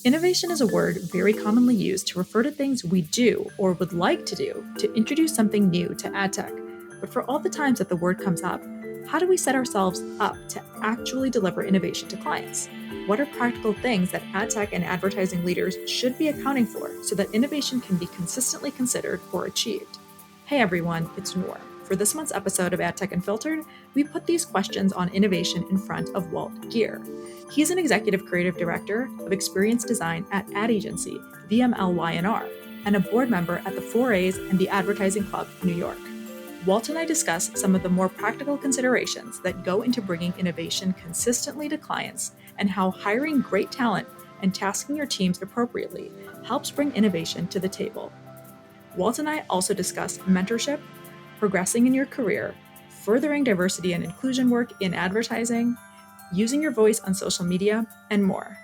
Innovation is a word very commonly used to refer to things we do or would like to do to introduce something new to ad tech. But for all the times that the word comes up, how do we set ourselves up to actually deliver innovation to clients? What are practical things that ad tech and advertising leaders should be accounting for so that innovation can be consistently considered or achieved? Hey everyone, it's Noor. For this month's episode of Ad Tech Unfiltered, we put these questions on innovation in front of Walt Geer. He's an executive creative director of experience design at ad agency VMLY&R and a board member at the 4As and the Advertising Club of New York. Walt and I discuss some of the more practical considerations that go into bringing innovation consistently to clients and how hiring great talent and tasking your teams appropriately helps bring innovation to the table. Walt and I also discuss mentorship, progressing in your career, furthering diversity and inclusion work in advertising, using your voice on social media, and more.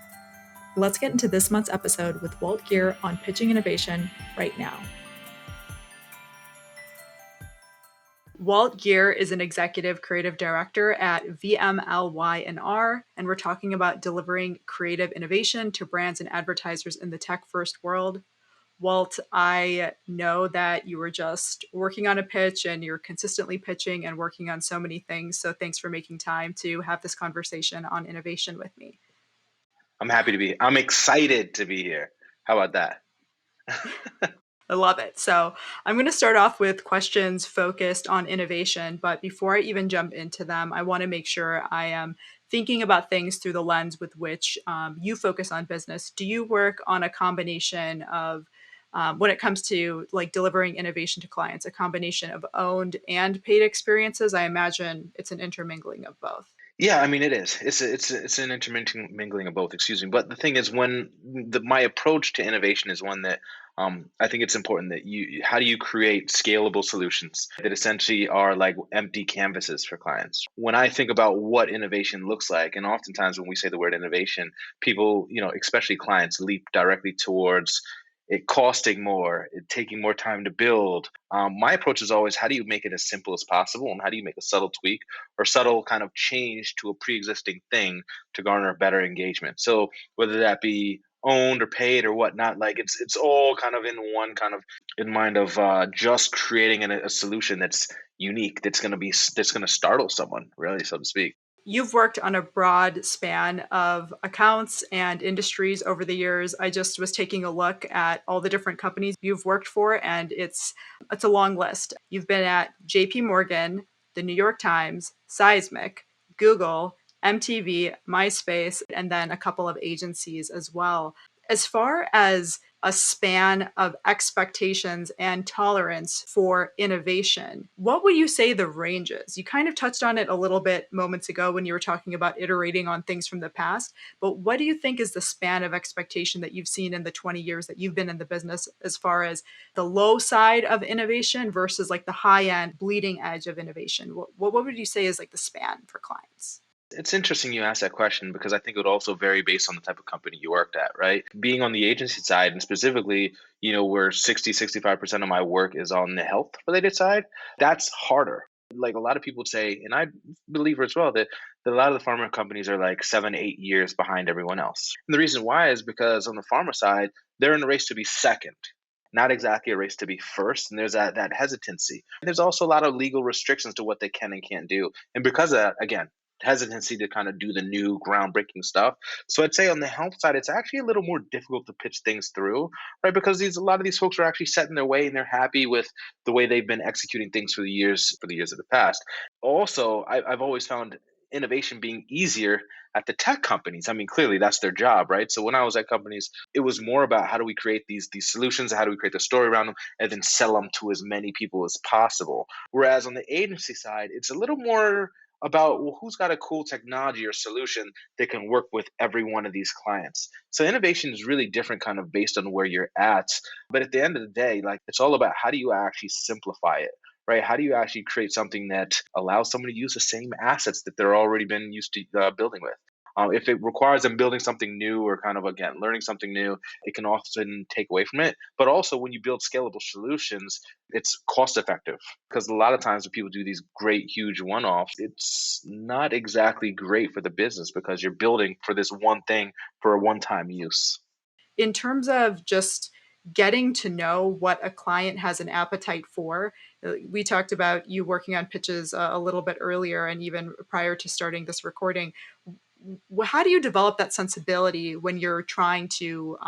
Let's get into this month's episode with Walt Geer on pitching innovation right now. Walt Geer is an executive creative director at VMLY&R, and we're talking about delivering creative innovation to brands and advertisers in the tech-first world. Walt, I know that you were just working on a pitch and you're consistently pitching and working on so many things. So thanks for making time to have this conversation on innovation with me. I'm excited to be here. How about that? I love it. So I'm going to start off with questions focused on innovation. But before I even jump into them, I want to make sure I am thinking about things through the lens with which you focus on business. Do you work on a combination of when it comes to like delivering innovation to clients, a combination of owned and paid experiences? I imagine it's an intermingling of both. Yeah, I mean it is. It's an intermingling of both. Excuse me, but the thing is, my approach to innovation is one that I think it's important that how do you create scalable solutions that essentially are like empty canvases for clients. When I think about what innovation looks like, and oftentimes when we say the word innovation, people, especially clients, leap directly towards it costing more, it taking more time to build. My approach is always how do you make it as simple as possible, and how do you make a subtle tweak or subtle kind of change to a pre-existing thing to garner better engagement. So whether that be owned or paid or whatnot, like it's all kind of in one kind of in mind of just creating a solution that's unique, that's going to startle someone, really, so to speak. You've worked on a broad span of accounts and industries over the years. I just was taking a look at all the different companies you've worked for, and it's a long list. You've been at JP Morgan, the New York Times, Seismic, Google, MTV, MySpace, and then a couple of agencies as well. As far as a span of expectations and tolerance for innovation, what would you say the range is? You kind of touched on it a little bit moments ago when you were talking about iterating on things from the past, but what do you think is the span of expectation that you've seen in the 20 years that you've been in the business as far as the low side of innovation versus like the high end bleeding edge of innovation? What would you say is like the span for clients? It's interesting you asked that question because I think it would also vary based on the type of company you worked at, right? Being on the agency side and specifically, where 65% of my work is on the health related side, that's harder. Like a lot of people would say, and I believe as well, that a lot of the pharma companies are like 7, 8 years behind everyone else. And the reason why is because on the pharma side, they're in a race to be second, not exactly a race to be first. And there's that hesitancy. And there's also a lot of legal restrictions to what they can and can't do. And because of that, again, hesitancy to kind of do the new groundbreaking stuff. So I'd say on the health side, it's actually a little more difficult to pitch things through, right? Because a lot of these folks are actually set in their way and they're happy with the way they've been executing things for the years of the past. Also, I've always found innovation being easier at the tech companies. I mean, clearly that's their job, right? So when I was at companies, it was more about how do we create these solutions, how do we create the story around them, and then sell them to as many people as possible. Whereas on the agency side, it's a little more about, well, who's got a cool technology or solution that can work with every one of these clients. So innovation is really different kind of based on where you're at. But at the end of the day, like it's all about how do you actually simplify it, right? How do you actually create something that allows someone to use the same assets that they're already been used to building with? If it requires them building something new or kind of, again, learning something new, it can often take away from it. But also, when you build scalable solutions, it's cost effective, because a lot of times when people do these great, huge one offs, it's not exactly great for the business because you're building for this one thing for a one time use. In terms of just getting to know what a client has an appetite for, we talked about you working on pitches a little bit earlier and even prior to starting this recording. How do you develop that sensibility when you're trying to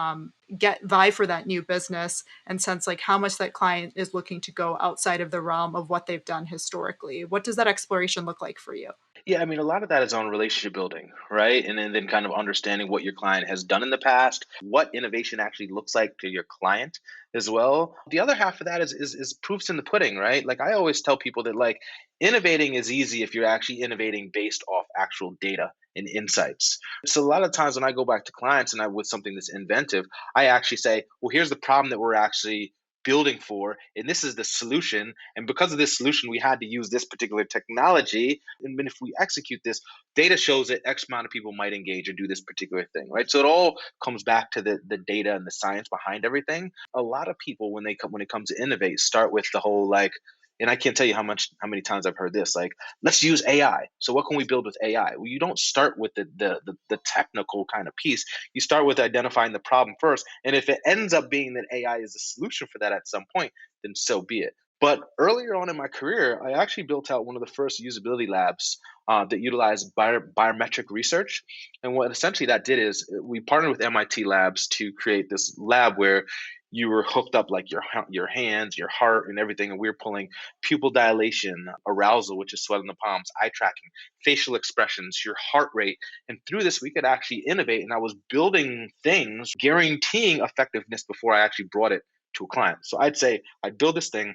get vie for that new business and sense like how much that client is looking to go outside of the realm of what they've done historically? What does that exploration look like for you? Yeah, I mean, a lot of that is on relationship building, right? And then kind of understanding what your client has done in the past, what innovation actually looks like to your client as well. The other half of that is proofs in the pudding, right? Like I always tell people that like innovating is easy if you're actually innovating based off actual data and insights. So a lot of times when I go back to clients and I with something that's inventive, I actually say, well, here's the problem that we're actually building for, and this is the solution. And because of this solution, we had to use this particular technology, and if we execute this, data shows that X amount of people might engage or do this particular thing, right? So it all comes back to the data and the science behind everything. A lot of people when it comes to innovate start with the whole like, and I can't tell you how many times I've heard this, like, let's use AI. So what can we build with AI? Well, you don't start with the technical kind of piece. You start with identifying the problem first. And if it ends up being that AI is the solution for that at some point, then so be it. But earlier on in my career, I actually built out one of the first usability labs that utilized biometric research. And what essentially that did is we partnered with MIT labs to create this lab where you were hooked up like your hands, your heart, and everything, and we were pulling pupil dilation, arousal, which is sweat in the palms, eye tracking, facial expressions, your heart rate, and through this we could actually innovate. And I was building things guaranteeing effectiveness before I actually brought it to a client. So I'd say I'd build this thing,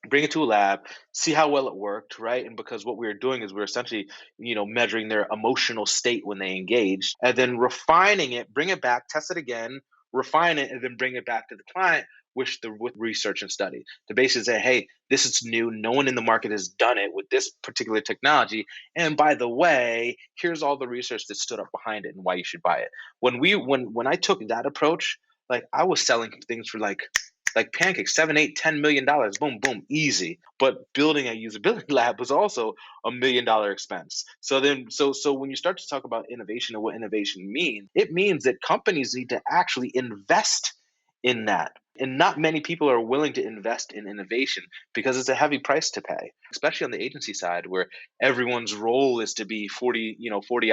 bring it to a lab, see how well it worked, right? And because what we were doing is we are essentially, measuring their emotional state when they engaged, and then refining it, bring it back, test it again, refine it, and then bring it back to the client with research and study to basically say, hey, this is new. No one in the market has done it with this particular technology. And by the way, here's all the research that stood up behind it and why you should buy it. When I took that approach, like I was selling things for like pancakes, 7, 8, $10 million, boom, boom, easy. But building a usability lab was also $1 million expense. So when you start to talk about innovation and what innovation means, it means that companies need to actually invest in that. And not many people are willing to invest in innovation because it's a heavy price to pay, especially on the agency side where everyone's role is to be 40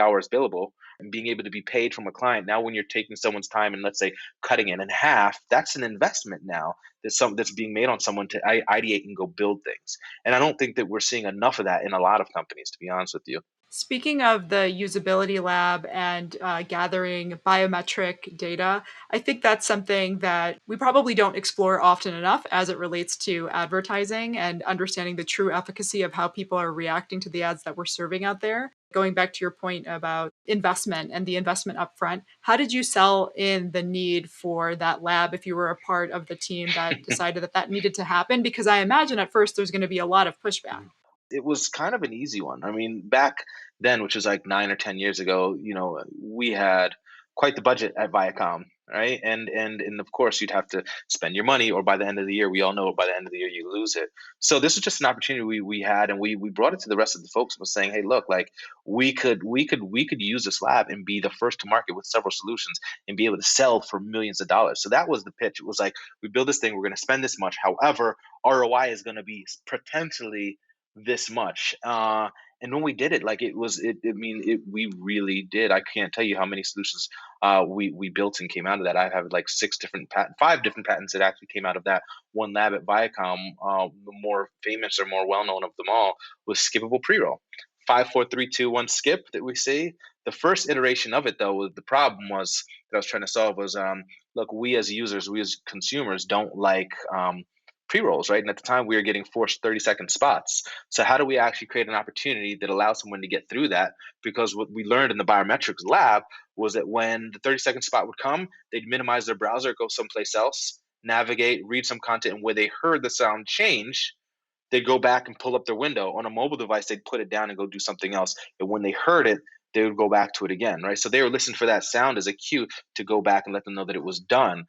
hours billable and being able to be paid from a client. Now, when you're taking someone's time and let's say cutting it in half, that's an investment now that's being made on someone to ideate and go build things. And I don't think that we're seeing enough of that in a lot of companies, to be honest with you. Speaking of the usability lab and gathering biometric data, I think that's something that we probably don't explore often enough as it relates to advertising and understanding the true efficacy of how people are reacting to the ads that we're serving out there. Going back to your point about investment and the investment upfront, how did you sell in the need for that lab if you were a part of the team that decided that that needed to happen? Because I imagine at first there's going to be a lot of pushback. It was kind of an easy one. I mean, back then, which was like 9 or 10 years ago, we had quite the budget at Viacom, right? And of course, you'd have to spend your money, or by the end of the year, we all know by the end of the year you lose it. So this was just an opportunity we had, and we brought it to the rest of the folks and was saying, hey, look, like we could use this lab and be the first to market with several solutions and be able to sell for millions of dollars. So that was the pitch. It was like we build this thing, we're going to spend this much. However, ROI is going to be potentially this much. And when we did it, like it was, I mean, we really did. I can't tell you how many solutions we built and came out of that. I have like 5 different patents that actually came out of that one lab at Viacom. The more famous or more well known of them all was skippable pre roll. 5, 4, 3, 2, 1 skip that we see. The first iteration of it, though, the problem was that I was trying to solve was, look, we as users, we as consumers don't like pre-rolls, right? And at the time, we were getting forced 30-second spots. So how do we actually create an opportunity that allows someone to get through that? Because what we learned in the biometrics lab was that when the 30-second spot would come, they'd minimize their browser, go someplace else, navigate, read some content, and where they heard the sound change, they'd go back and pull up their window. On a mobile device, they'd put it down and go do something else. And when they heard it, they would go back to it again, right? So they were listening for that sound as a cue to go back and let them know that it was done.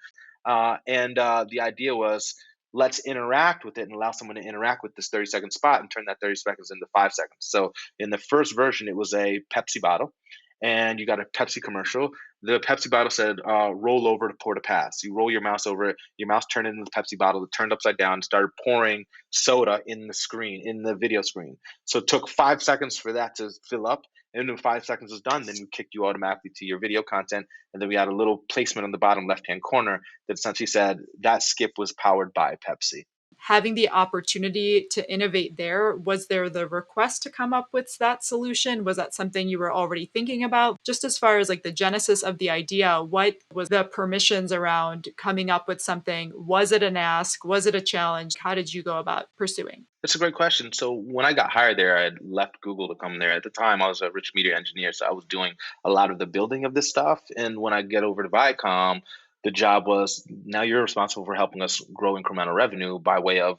And the idea was, let's interact with it and allow someone to interact with this 30-second spot and turn that 30 seconds into 5 seconds. So in the first version, it was a Pepsi bottle, and you got a Pepsi commercial. The Pepsi bottle said, roll over to pour to pass. You roll your mouse over it, your mouse turned into the Pepsi bottle, it turned upside down, and started pouring soda in the screen, in the video screen. So it took 5 seconds for that to fill up. And when 5 seconds was done, then we kicked you automatically to your video content. And then we had a little placement on the bottom left hand corner that essentially said that skip was powered by Pepsi. Having the opportunity to innovate there, was there the request to come up with that solution? Was that something you were already thinking about? Just as far as like the genesis of the idea, what was the permissions around coming up with something? Was it an ask? Was it a challenge? How did you go about pursuing? That's a great question. So when I got hired there, I had left Google to come there. At the time, I was a rich media engineer, so I was doing a lot of the building of this stuff. And when I get over to Viacom, the job was, now you're responsible for helping us grow incremental revenue by way of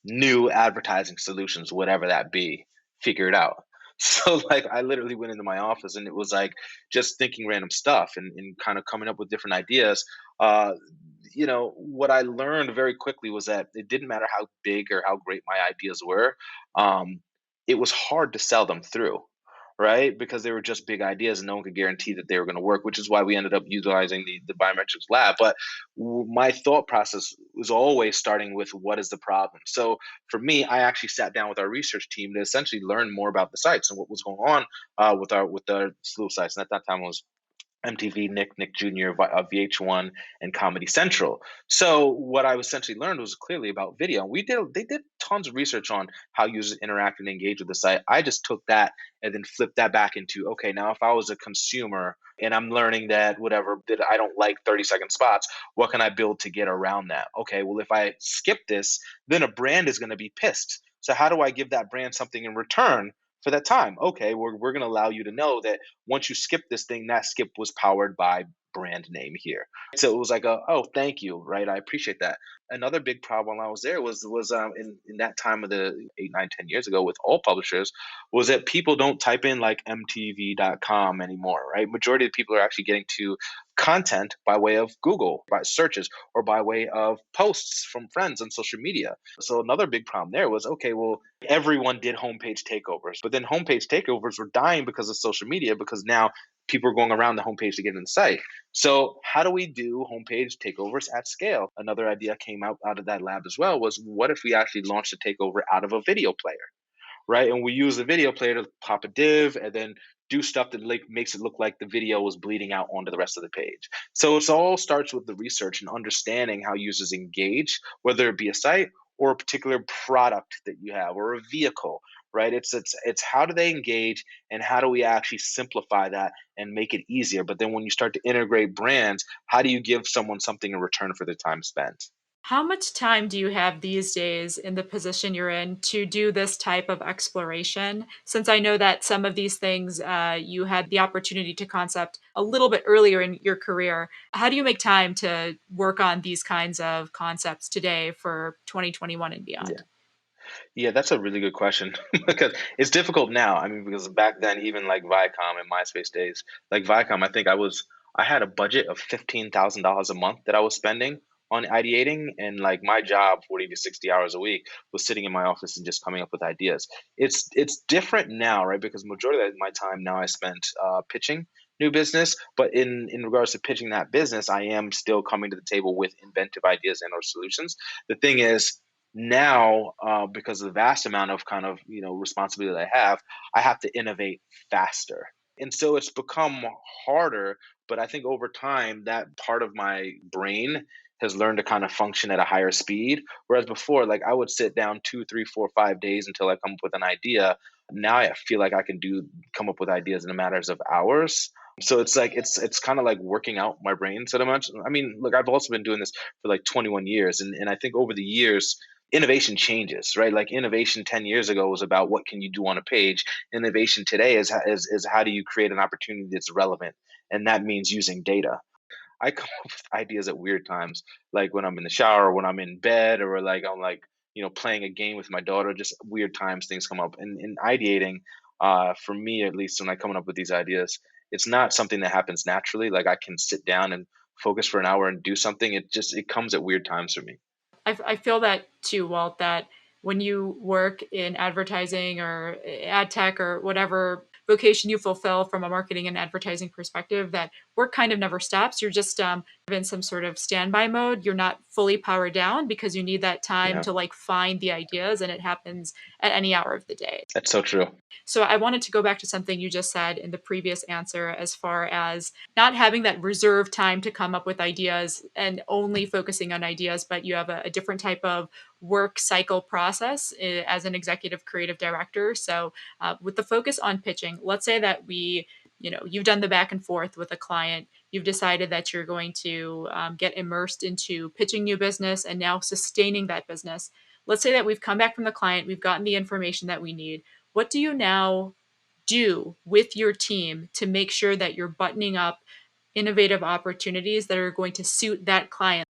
new advertising solutions, whatever that be. Figure it out. So like I literally went into my office and it was like just thinking random stuff and kind of coming up with different ideas. Uh, what I learned very quickly was that it didn't matter how big or how great my ideas were. Um, it was hard to sell them through, right? Because they were just big ideas and no one could guarantee that they were going to work, which is why we ended up utilizing the biometrics lab. But my thought process was always starting with what is the problem. So for me, I actually sat down with our research team to essentially learn more about the sites and what was going on with our slew of sites. And at that time, it was MTV, Nick Jr., VH1, and Comedy Central. So what I essentially learned was clearly about video. They did tons of research on how users interact and engage with the site. I just took that and then flipped that back into, okay, now if I was a consumer and I'm learning that whatever that I don't like 30-second spots, what can I build to get around that? Okay, well if I skip this, then a brand is going to be pissed. So how do I give that brand something in return for that time? Okay, we're going to allow you to know that once you skip this thing, that skip was powered by brand name here. So it was like, oh, thank you, right? I appreciate that. Another big problem while I was there was in that time of the 8, 9, 10 years ago with all publishers was that people don't type in like mtv.com anymore, right? Majority of people are actually getting to content by way of Google, by searches, or by way of posts from friends on social media. So another big problem there was, okay, well, everyone did homepage takeovers, but then homepage takeovers were dying because of social media because now people are going around the homepage to get in the site. So how do we do homepage takeovers at scale? Another idea came out of that lab as well was, what if we actually launched a takeover out of a video player? Right? And we use the video player to pop a div and then do stuff that like makes it look like the video was bleeding out onto the rest of the page. So it all starts with the research and understanding how users engage, whether it be a site or a particular product that you have or a vehicle, right? It's how do they engage and how do we actually simplify that and make it easier? But then when you start to integrate brands, how do you give someone something in return for their time spent? How much time do you have these days in the position you're in to do this type of exploration? Since I know that some of these things you had the opportunity to concept a little bit earlier in your career, how do you make time to work on these kinds of concepts today for 2021 and beyond? Yeah, that's a really good question because it's difficult now. I mean, because back then, even like Viacom and MySpace days, like Viacom, I had a budget of $15,000 a month that I was spending on ideating, and like my job, 40 to 60 hours a week, was sitting in my office and just coming up with ideas. It's different now, right? Because majority of my time now I spent pitching new business, but in regards to pitching that business, I am still coming to the table with inventive ideas and or solutions. The thing is, now because of the vast amount of kind of responsibility that I have to innovate faster, and so it's become harder. But I think over time that part of my brain has learned to kind of function at a higher speed, whereas before, like, I would sit down 2, 3, 4, 5 days until I come up with an idea. Now I feel like I can do come up with ideas in a matters of hours. So it's like it's kind of like working out my brain so much. I mean, look, I've also been doing this for like 21 years, and I think over the years innovation changes, right? Like innovation 10 years ago was about what can you do on a page. Innovation today is how do you create an opportunity that's relevant, and that means using data. I come up with ideas at weird times, like when I'm in the shower, when I'm in bed, or like I'm like playing a game with my daughter. Just weird times things come up, and in ideating. For me, at least, when I coming up with these ideas, it's not something that happens naturally. Like I can sit down and focus for an hour and do something. It comes at weird times for me. I feel that too, Walt, that when you work in advertising or ad tech or whatever vocation you fulfill from a marketing and advertising perspective, that work kind of never stops. You're just in some sort of standby mode. You're not fully powered down because you need that time Yeah, to like find the ideas, and it happens at any hour of the day. that's so true. So I wanted to go back to something you just said in the previous answer as far as not having that reserved time to come up with ideas and only focusing on ideas, but you have a different type of work cycle process as an executive creative director. So with the focus on pitching, let's say that you've done the back and forth with a client. You've decided that you're going to get immersed into pitching new business and now sustaining that business. Let's say that we've come back from the client, we've gotten the information that we need. What do you now do with your team to make sure that you're buttoning up innovative opportunities that are going to suit that client?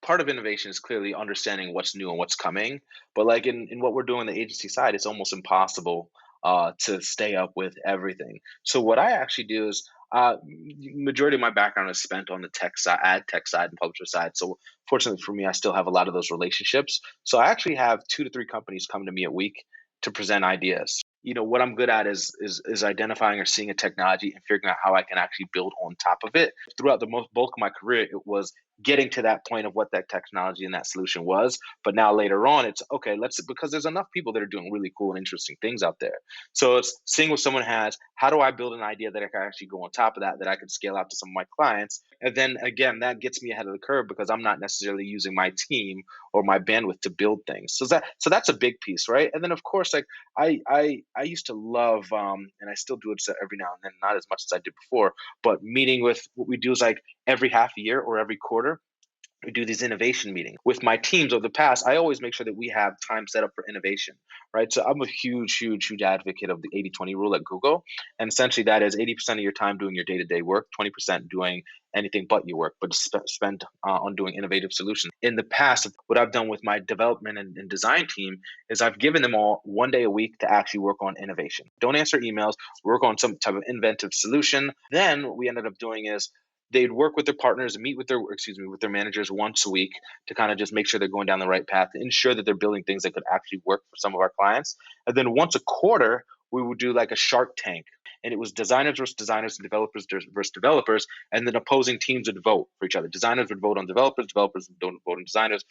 Part of innovation is clearly understanding what's new and what's coming. But like in what we're doing on the agency side, it's almost impossible to stay up with everything. So what I actually do is majority of my background is spent on the tech side, ad tech side, and publisher side. So fortunately for me, I still have a lot of those relationships. So I actually have 2 to 3 companies come to me a week to present ideas. What I'm good at is identifying or seeing a technology and figuring out how I can actually build on top of it. Throughout the most bulk of my career, it was getting to that point of what that technology and that solution was. But now later on, it's okay, let's, because there's enough people that are doing really cool and interesting things out there. So it's seeing what someone has. How do I build an idea that I can actually go on top of that I can scale out to some of my clients? And then again, that gets me ahead of the curve because I'm not necessarily using my team or my bandwidth to build things. So that's a big piece, right? And then of course, like I used to love and I still do it every now and then, not as much as I did before, but meeting with what we do is like every half a year or every quarter, we do these innovation meetings with my teams of the past. I always make sure that we have time set up for innovation, right? So I'm a huge advocate of the 80-20 rule at Google. And essentially that is 80% of your time doing your day-to-day work, 20% doing anything but your work, but spend on doing innovative solutions. In the past, what I've done with my development and design team is I've given them all one day a week to actually work on innovation. Don't answer emails, work on some type of inventive solution. Then what we ended up doing is they'd work with their partners, meet with their managers once a week to kind of just make sure they're going down the right path, ensure that they're building things that could actually work for some of our clients. And then once a quarter, we would do like a Shark Tank, and it was designers versus designers and developers versus developers, and then opposing teams would vote for each other. Designers would vote on developers, developers would vote on designers.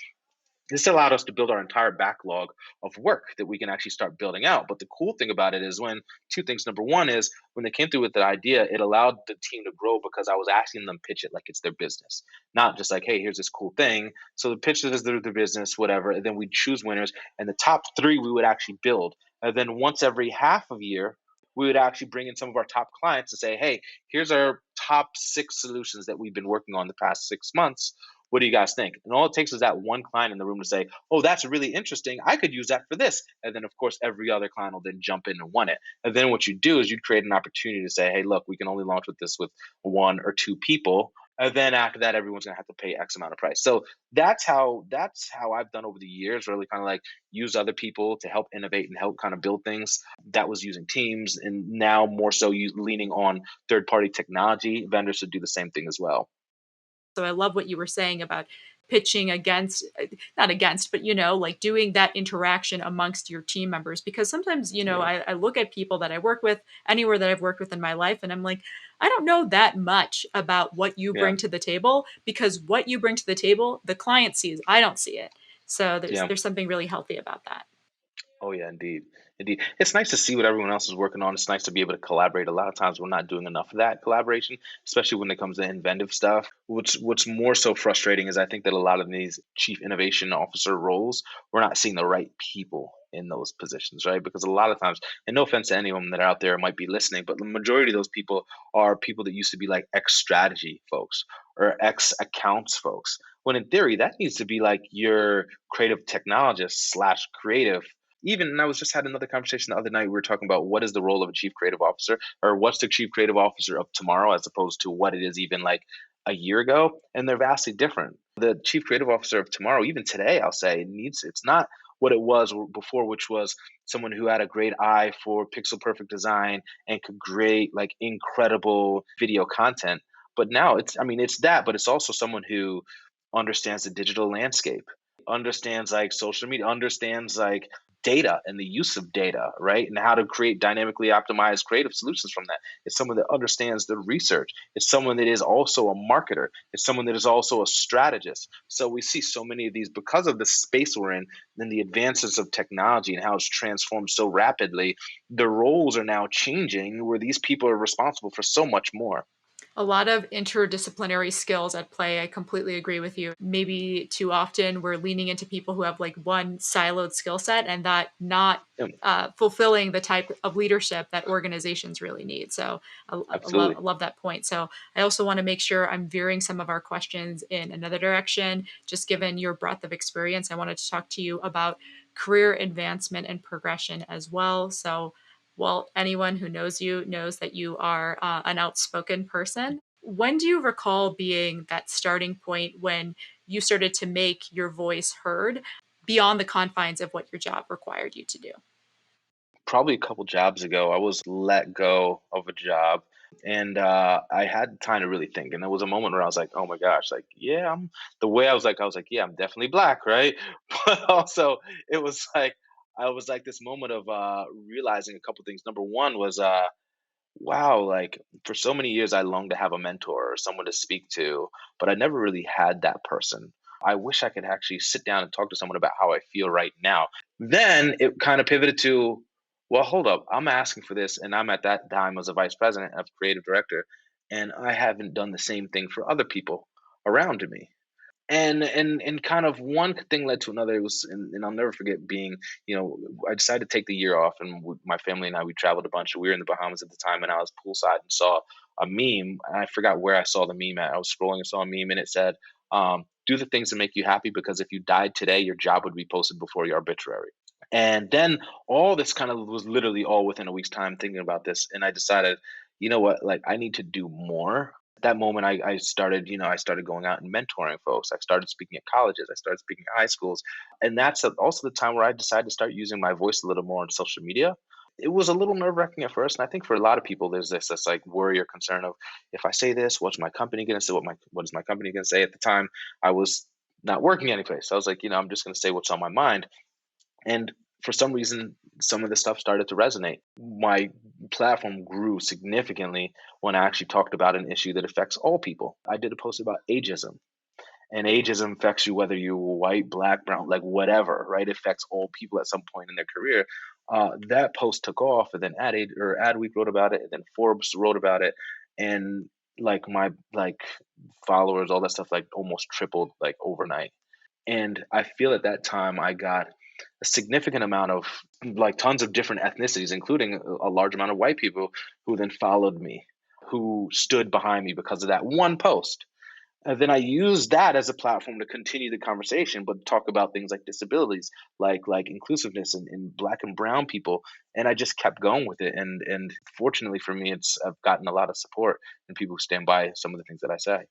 This allowed us to build our entire backlog of work that we can actually start building out. But the cool thing about it is when two things. Number one is when they came through with the idea, it allowed the team to grow because I was asking them pitch it like it's their business, not just like, hey, here's this cool thing. So the pitch it as their business, whatever. And then we choose winners, and the top three we would actually build. And then once every half of year, we would actually bring in some of our top clients to say, hey, here's our top 6 solutions that we've been working on the past 6 months. What do you guys think? And all it takes is that one client in the room to say, oh, that's really interesting. I could use that for this. And then, of course, every other client will then jump in and want it. And then what you do is you create an opportunity to say, hey, look, we can only launch with this with 1 or 2 people. And then after that, everyone's gonna have to pay X amount of price. So that's how I've done over the years, really kind of like use other people to help innovate and help kind of build things. That was using teams, and now more so leaning on third party technology vendors to do the same thing as well. So I love what you were saying about pitching against, not against, but like doing that interaction amongst your team members. Because sometimes, Yeah. I look at people that I work with anywhere that I've worked with in my life, and I'm like, I don't know that much about what you Yeah. bring to the table, because what you bring to the table, the client sees, I don't see it. So there's Yeah. there's something really healthy about that. Oh yeah, indeed. Indeed. It's nice to see what everyone else is working on. It's nice to be able to collaborate. A lot of times we're not doing enough of that collaboration, especially when it comes to inventive stuff. What's more so frustrating is I think that a lot of these chief innovation officer roles, we're not seeing the right people in those positions, right? Because a lot of times, and no offense to anyone that are out there might be listening, but the majority of those people are people that used to be like ex strategy folks or ex accounts folks. When in theory, that needs to be like your creative technologist slash creative. Even, and I was just had another conversation the other night. We were talking about what is the role of a chief creative officer, or what's the chief creative officer of tomorrow, as opposed to what it is even like a year ago, and they're vastly different. The chief creative officer of tomorrow, even today, I'll say, it's not what it was before, which was someone who had a great eye for pixel perfect design and could create like incredible video content. But now I mean, it's that, but it's also someone who understands the digital landscape, understands like social media, understands like data and the use of data, right? And how to create dynamically optimized creative solutions from that. It's someone that understands the research. It's someone that is also a marketer. It's someone that is also a strategist. So we see so many of these because of the space we're in and the advances of technology and how it's transformed so rapidly. The roles are now changing where these people are responsible for so much more. A lot of interdisciplinary skills at play. I completely agree with you. Maybe too often we're leaning into people who have like one siloed skill set and that not Yeah, fulfilling the type of leadership that organizations really need. So I absolutely. love that point. So I also want to make sure I'm veering some of our questions in another direction. Just given your breadth of experience, I wanted to talk to you about career advancement and progression as well. So well, anyone who knows you knows that you are an outspoken person. When do you recall being that starting point when you started to make your voice heard beyond the confines of what your job required you to do? Probably a couple jobs ago, I was let go of a job, and I had time to really think. And there was a moment where I was like, "Oh my gosh, like, yeah, I'm." The way I was like, "Yeah, I'm definitely black, right?" But also, it was like I was like this moment of realizing a couple things. Number one was wow, like for so many years, I longed to have a mentor or someone to speak to, but I never really had that person. I wish I could actually sit down and talk to someone about how I feel right now. Then it kind of pivoted to, well, hold up, I'm asking for this, and I'm at that time as a vice president of creative director, and I haven't done the same thing for other people around me. And kind of one thing led to another. It was, and I'll never forget being, I decided to take the year off, and my family and I we traveled a bunch. We were in the Bahamas at the time, and I was poolside and saw a meme. And I forgot where I saw the meme at. I was scrolling and saw a meme, and it said, "Do the things that make you happy, because if you died today, your job would be posted before your obituary." And then all this kind of was literally all within a week's time thinking about this. And I decided, you know what, like I need to do more. At that moment, I started, I started going out and mentoring folks. I started speaking at colleges. I started speaking at high schools. And that's also the time where I decided to start using my voice a little more on social media. It was a little nerve wracking at first. And I think for a lot of people, there's this like worry or concern of, if I say this, what's my company going to say? What is my company going to say? At the time, I was not working anyplace. I was like, I'm just going to say what's on my mind. And for some reason, some of the stuff started to resonate. My platform grew significantly when I actually talked about an issue that affects all people. I did a post about ageism, and ageism affects you whether you're white, black, brown, like whatever, right? It affects all people at some point in their career. That post took off, and then Adweek wrote about it, and then Forbes wrote about it, and like my like followers, all that stuff, like almost tripled like overnight. And I feel at that time I got a significant amount of like tons of different ethnicities, including a large amount of white people who then followed me, who stood behind me because of that one post. And then I used that as a platform to continue the conversation, but talk about things like disabilities, like inclusiveness and black and brown people. And I just kept going with it. And fortunately for me, I've gotten a lot of support and people who stand by some of the things that I say.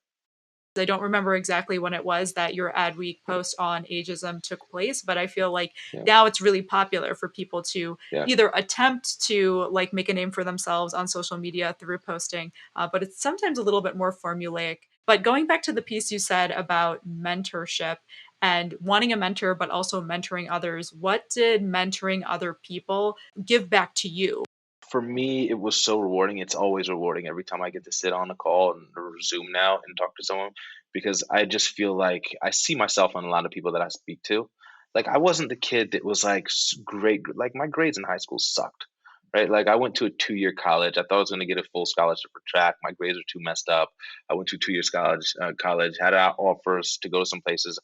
I don't remember exactly when it was that your ad week post on ageism took place, but I feel like Yeah. now it's really popular for people to Yeah. either attempt to like make a name for themselves on social media through posting, but it's sometimes a little bit more formulaic. But going back to the piece you said about mentorship and wanting a mentor, but also mentoring others, what did mentoring other people give back to you? For me, it was so rewarding. It's always rewarding every time I get to sit on a call or Zoom now and talk to someone, because I just feel like I see myself in a lot of people that I speak to. Like I wasn't the kid that was like great. Like my grades in high school sucked, right? Like I went to a 2 year college. I thought I was going to get a full scholarship for track. My grades were too messed up. I went to a 2 year college, had offers to go to some places.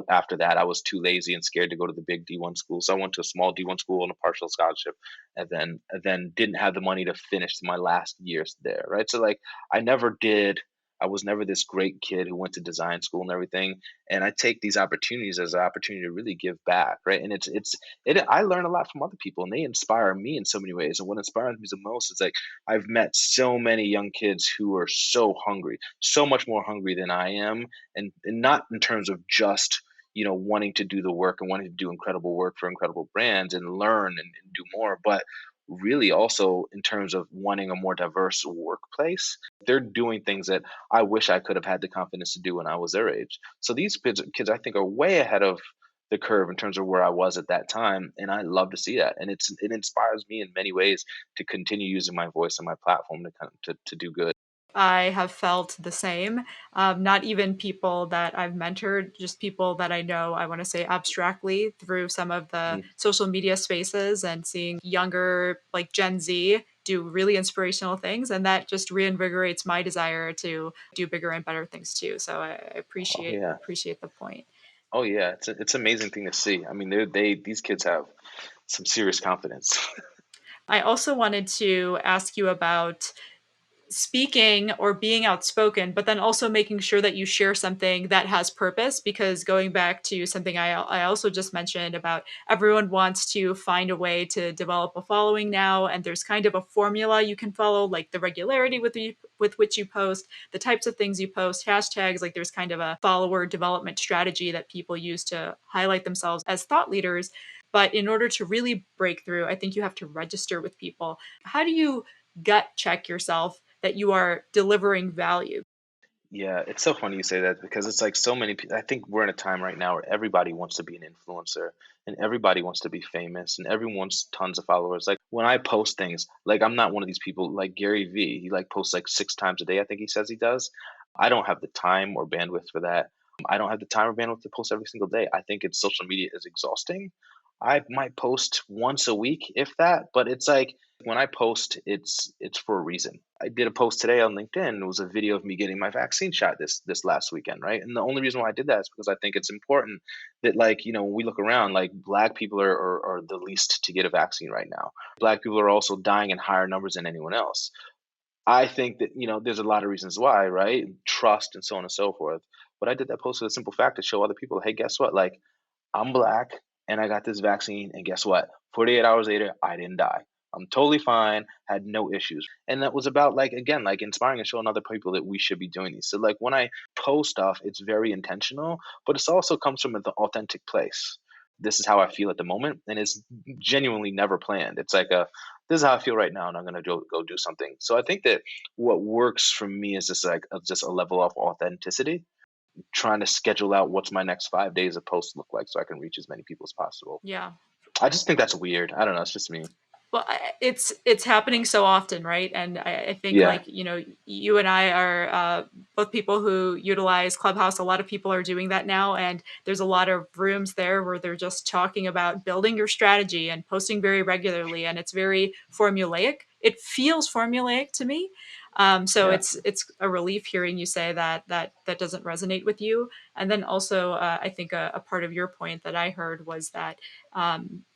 After that, I was too lazy and scared to go to the big D1 school, so I went to a small D1 school on a partial scholarship, and then didn't have the money to finish my last years there, right? So like I never did. I was never this great kid who went to design school and everything. And I take these opportunities as an opportunity to really give back, right? And I learn a lot from other people, and they inspire me in so many ways. And what inspires me the most is like I've met so many young kids who are so hungry, so much more hungry than I am, and not in terms of just wanting to do the work and wanting to do incredible work for incredible brands and learn and do more. But really also in terms of wanting a more diverse workplace, they're doing things that I wish I could have had the confidence to do when I was their age. So these kids I think are way ahead of the curve in terms of where I was at that time, and I love to see that. And it inspires me in many ways to continue using my voice and my platform to kind of to do good. I have felt the same. Not even people that I've mentored, just people that I know, I want to say abstractly through some of the Mhm. social media spaces and seeing younger, like Gen Z, do really inspirational things. And that just reinvigorates my desire to do bigger and better things too. So I Oh appreciate yeah. appreciate the point. Oh yeah. It's amazing thing to see. I mean, they these kids have some serious confidence. I also wanted to ask you about speaking or being outspoken, but then also making sure that you share something that has purpose. Because going back to something I also just mentioned about everyone wants to find a way to develop a following now, and there's kind of a formula you can follow, like the regularity with which you post, the types of things you post, hashtags. Like there's kind of a follower development strategy that people use to highlight themselves as thought leaders. But in order to really break through, I think you have to register with people. How do you gut check yourself that you are delivering value? Yeah, it's so funny you say that because it's like so many people. I think we're in a time right now where everybody wants to be an influencer and everybody wants to be famous and everyone wants tons of followers. Like when I post things, like I'm not one of these people like Gary V. He like posts like 6 times a day, I think he says he does. I don't have the time or bandwidth for that. I don't have the time or bandwidth to post every single day. I think it's social media is exhausting. I might post once a week, if that, but it's like when I post, it's for a reason. I did a post today on LinkedIn. It was a video of me getting my vaccine shot this last weekend, right? And the only reason why I did that is because I think it's important that, like, when we look around, like Black people are the least to get a vaccine right now. Black people are also dying in higher numbers than anyone else. I think that, there's a lot of reasons why, right? Trust and so on and so forth. But I did that post for the simple fact to show other people, hey, guess what? Like I'm Black and I got this vaccine, and guess what? 48 hours later, I didn't die. I'm totally fine, had no issues. And that was about, like, again, like inspiring and showing other people that we should be doing these. So, like, when I post stuff, it's very intentional, but it also comes from an authentic place. This is how I feel at the moment, and it's genuinely never planned. It's like this is how I feel right now, and I'm gonna go do something. So I think that what works for me is just like just a level of authenticity, trying to schedule out what's my next 5 days of posts look like so I can reach as many people as possible. Yeah. I just think that's weird. I don't know. It's just me. Well, it's happening so often, right? And I think, Yeah. like, you and I are both people who utilize Clubhouse. A lot of people are doing that now, and there's a lot of rooms there where they're just talking about building your strategy and posting very regularly, and it's very formulaic. It feels formulaic to me. So Yeah. it's a relief hearing you say that doesn't resonate with you. And then also, I think a part of your point that I heard was that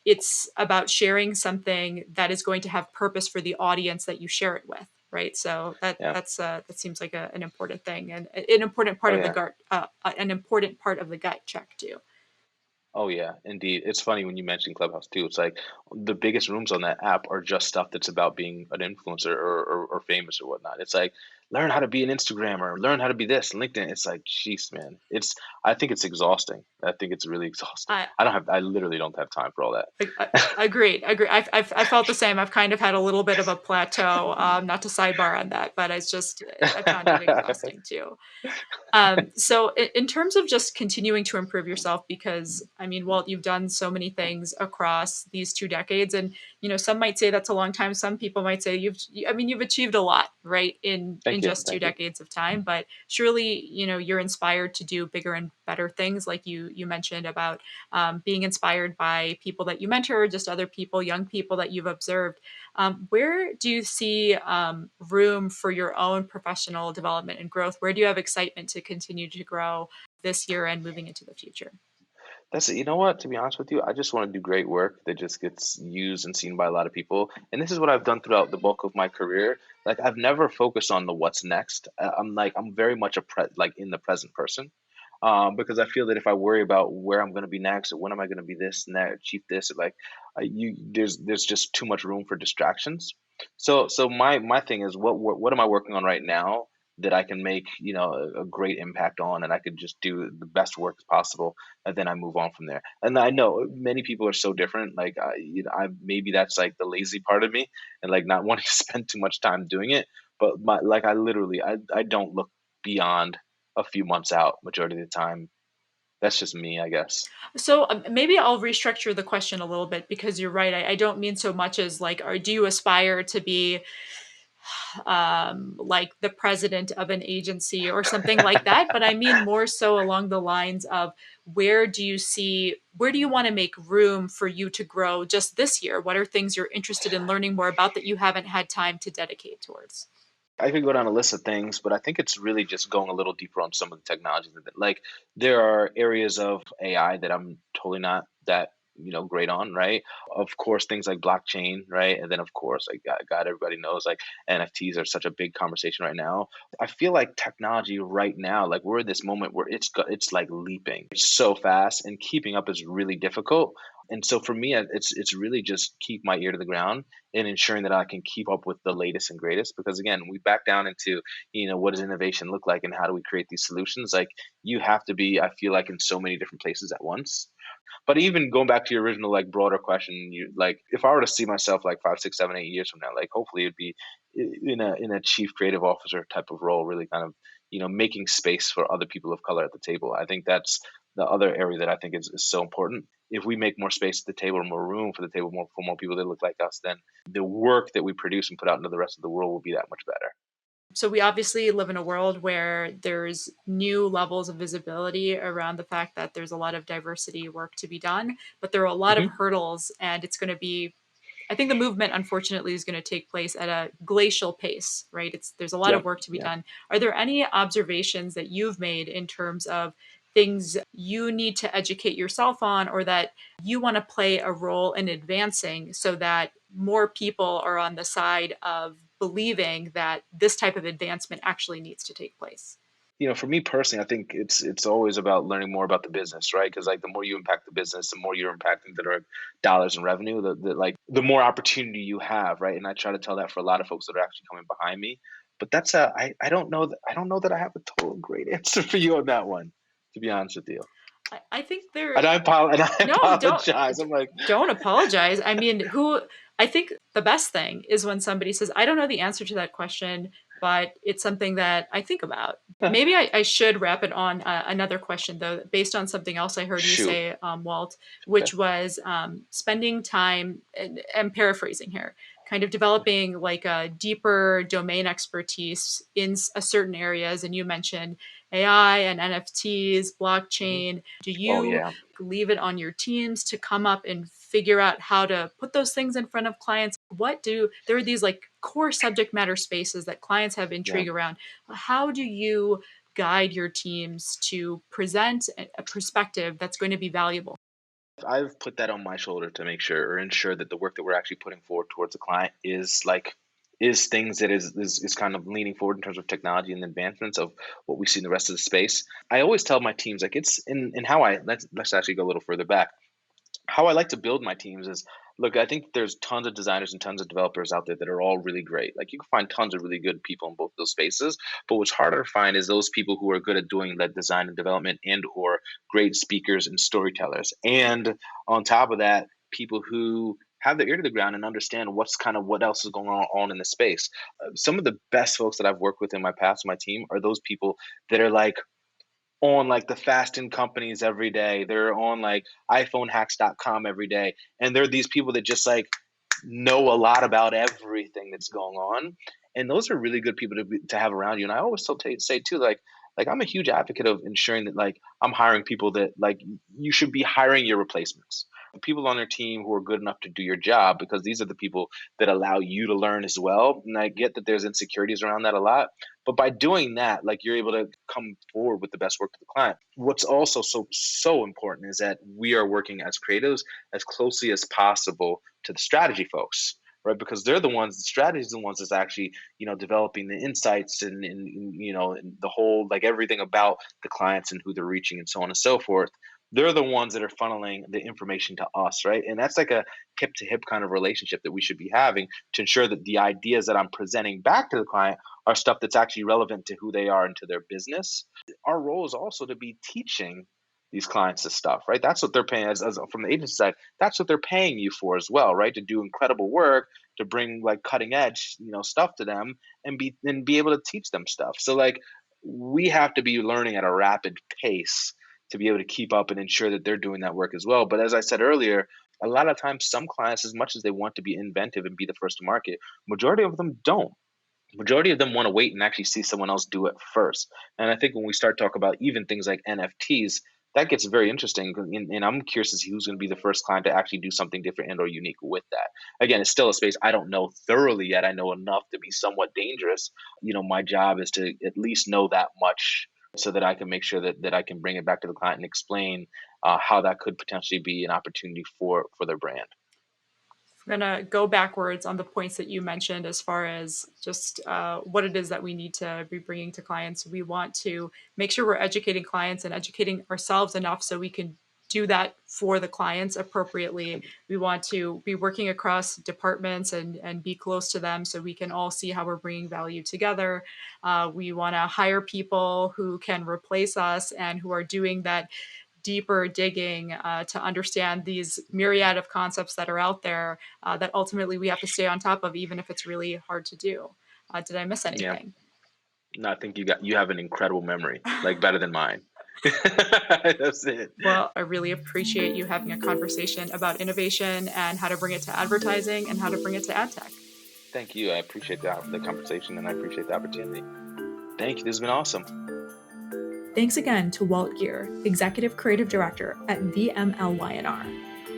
it's about sharing something that is going to have purpose for the audience that you share it with, right? So Yeah. that seems like an important thing, and an important part Oh of the yeah. gut, an important part of the gut check too. Oh yeah, indeed. It's funny when you mention Clubhouse too. It's like the biggest rooms on that app are just stuff that's about being an influencer or famous or whatnot. It's like learn how to be an Instagrammer, learn how to be this, LinkedIn. It's like, jeez, man. I think it's exhausting. I think it's really exhausting. I, I literally don't have time for all I that. agreed. Agreed. I felt the same. I've kind of had a little bit of a plateau. Not to sidebar on that, but it's just I found it exhausting too. So in terms of just continuing to improve yourself, because I mean, Walt, you've done so many things across these 2 decades, and some might say that's a long time. Some people might say you've achieved a lot, right, in Thank you. just two Thank you. decades of time. But surely, you're inspired to do bigger and better things, like you mentioned about being inspired by people that you mentor, just other people, young people that you've observed. Where do you see room for your own professional development and growth? Where do you have excitement to continue to grow this year and moving into the future? That's it. You know what? To be honest with you, I just want to do great work that just gets used and seen by a lot of people. And this is what I've done throughout the bulk of my career. Like I've never focused on the what's next. I'm very much like in the present person. Because I feel that if I worry about where I'm going to be next or when am I going to be this and that, achieve this, like there's just too much room for distractions. So my thing is what am I working on right now that I can make, a great impact on, and I could just do the best work as possible, and then I move on from there. And I know many people are so different. Like, I maybe that's like the lazy part of me, and like not wanting to spend too much time doing it. But like I literally, I don't look beyond a few months out majority of the time. That's just me, I guess. So maybe I'll restructure the question a little bit because you're right. I don't mean so much as like, or do you aspire to be like the president of an agency or something like that? But I mean more so along the lines of where do you want to make room for you to grow just this year? What are things you're interested in learning more about that you haven't had time to dedicate towards? I could go down a list of things, but I think it's really just going a little deeper on some of the technologies. Like there are areas of AI that I'm totally not that great on, right? Of course, things like blockchain, right? And then of course, like God, everybody knows like NFTs are such a big conversation right now. I feel like technology right now, like we're in this moment where it's like leaping so fast, and keeping up is really difficult. And so for me, it's really just keep my ear to the ground and ensuring that I can keep up with the latest and greatest. Because again, we back down into, what does innovation look like and how do we create these solutions? Like you have to be, I feel like, in so many different places at once. But even going back to your original, like broader question, you like if I were to see myself like 5, 6, 7, 8 years from now, like hopefully it'd be in a chief creative officer type of role, really kind of making space for other people of color at the table. I think that's the other area that I think is so important. If we make more space at the table, more room for the table, more for more people that look like us, then the work that we produce and put out into the rest of the world will be that much better. So we obviously live in a world where there's new levels of visibility around the fact that there's a lot of diversity work to be done, but there are a lot of Hmm. hurdles, and it's going to be, I think the movement unfortunately is going to take place at a glacial pace, right? There's a lot of Yep. work to be Yep. done. Are there any observations that you've made in terms of things you need to educate yourself on, or that you want to play a role in advancing so that more people are on the side of believing that this type of advancement actually needs to take place? For me personally, I think it's always about learning more about the business, right? Because like the more you impact the business, the more you're impacting the direct dollars in revenue, the more opportunity you have, right? And I try to tell that for a lot of folks that are actually coming behind me. But I don't know that I have a total great answer for you on that one, to be honest with you. I think there. And I No, apologize. I'm like, don't apologize. I mean, who I think the best thing is when somebody says, I don't know the answer to that question, but it's something that I think about. Maybe I should wrap it on another question, though, based on something else I heard you shoot. say, Walt, Okay. which was spending time, and I'm paraphrasing here, kind of developing like a deeper domain expertise in a certain areas. And you mentioned AI and NFTs, Mhm. blockchain. Do Oh you yeah. leave it on your teams to come up and figure out how to put those things in front of clients? There are these like core subject matter spaces that clients have Yeah. intrigue around. How do you guide your teams to present a perspective that's going to be valuable? I've put that on my shoulder to make sure or ensure that the work that we're actually putting forward towards the client is things that is kind of leaning forward in terms of technology and advancements of what we see in the rest of the space. I always tell my teams like it's in how I let's actually go a little further back. How I like to build my teams is look, I think there's tons of designers and tons of developers out there that are all really great. Like you can find tons of really good people in both those spaces, but what's harder to find is those people who are good at doing that design and development and or great speakers and storytellers. And on top of that, people who have their ear to the ground and understand what else is going on in the space. Some of the best folks that I've worked with in my past, my team, are those people that are like on like the Fast and Companies every day. They're on like iPhoneHacks.com every day. And they're these people that just like know a lot about everything that's going on. And those are really good people to have around you. And I always say too, like I'm a huge advocate of ensuring that like I'm hiring people that like you should be hiring your replacements. People on their team who are good enough to do your job, because these are the people that allow you to learn as well. And I get that there's insecurities around that a lot, but by doing that, like you're able to come forward with the best work to the client. What's also so important is that we are working as creatives as closely as possible to the strategy folks, right? Because they're the strategy is the ones that's actually, developing the insights and the whole, like everything about the clients and who they're reaching and so on and so forth. they're the ones that are funneling the information to us, right? And that's like a hip to hip kind of relationship that we should be having to ensure that the ideas that I'm presenting back to the client are stuff that's actually relevant to who they are and to their business. Our role is also to be teaching these clients this stuff, right? That's what they're paying as from the agency side. That's what they're paying you for as well, right? To do incredible work, to bring like cutting edge, stuff to them and be able to teach them stuff. So like we have to be learning at a rapid pace to be able to keep up and ensure that they're doing that work as well. But as I said earlier, a lot of times some clients, as much as they want to be inventive and be the first to market, majority of them don't. Majority of them want to wait and actually see someone else do it first. And I think when we start talk about even things like NFTs, that gets very interesting. And I'm curious to see who's going to be the first client to actually do something different and or unique with that. Again, it's still a space I don't know thoroughly yet. I know enough to be somewhat dangerous. My job is to at least know that much so that I can make sure that I can bring it back to the client and explain how that could potentially be an opportunity for their brand. I'm going to go backwards on the points that you mentioned as far as just what it is that we need to be bringing to clients. We want to make sure we're educating clients and educating ourselves enough so we can do that for the clients appropriately. We want to be working across departments and be close to them so we can all see how we're bringing value together. We want to hire people who can replace us and who are doing that deeper digging to understand these myriad of concepts that are out there that ultimately we have to stay on top of, even if it's really hard to do. Did I miss Yeah. anything? No, I think you have an incredible memory, like better than mine. That's it. Well, I really appreciate you having a conversation about innovation and how to bring it to advertising and how to bring it to ad tech. Thank you. I appreciate the conversation and I appreciate the opportunity. Thank you. This has been awesome. Thanks again to Walt Geer, Executive Creative Director at VMLY&R.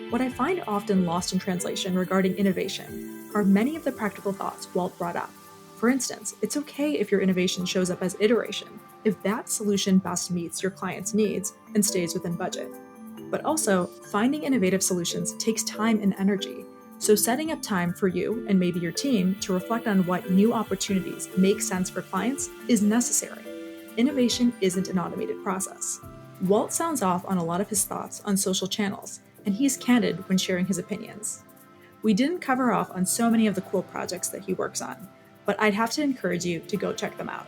What I find often lost in translation regarding innovation are many of the practical thoughts Walt brought up. For instance, it's okay if your innovation shows up as iteration, if that solution best meets your client's needs and stays within budget. But also, finding innovative solutions takes time and energy, so setting up time for you and maybe your team to reflect on what new opportunities make sense for clients is necessary. Innovation isn't an automated process. Walt sounds off on a lot of his thoughts on social channels, and he's candid when sharing his opinions. We didn't cover off on so many of the cool projects that he works on, but I'd have to encourage you to go check them out.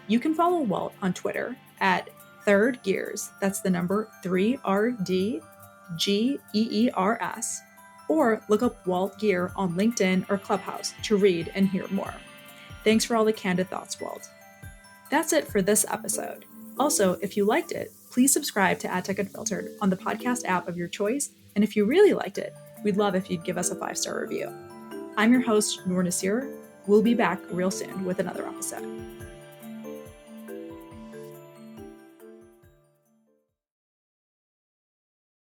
You can follow Walt on Twitter at Third Geers, that's the number 3RDGEERS, or look up Walt Geer on LinkedIn or Clubhouse to read and hear more. Thanks for all the candid thoughts, Walt. That's it for this episode. Also, if you liked it, please subscribe to AdTech Unfiltered on the podcast app of your choice, and if you really liked it, we'd love if you'd give us a 5-star review. I'm your host, Noor Nasir. We'll be back real soon with another episode.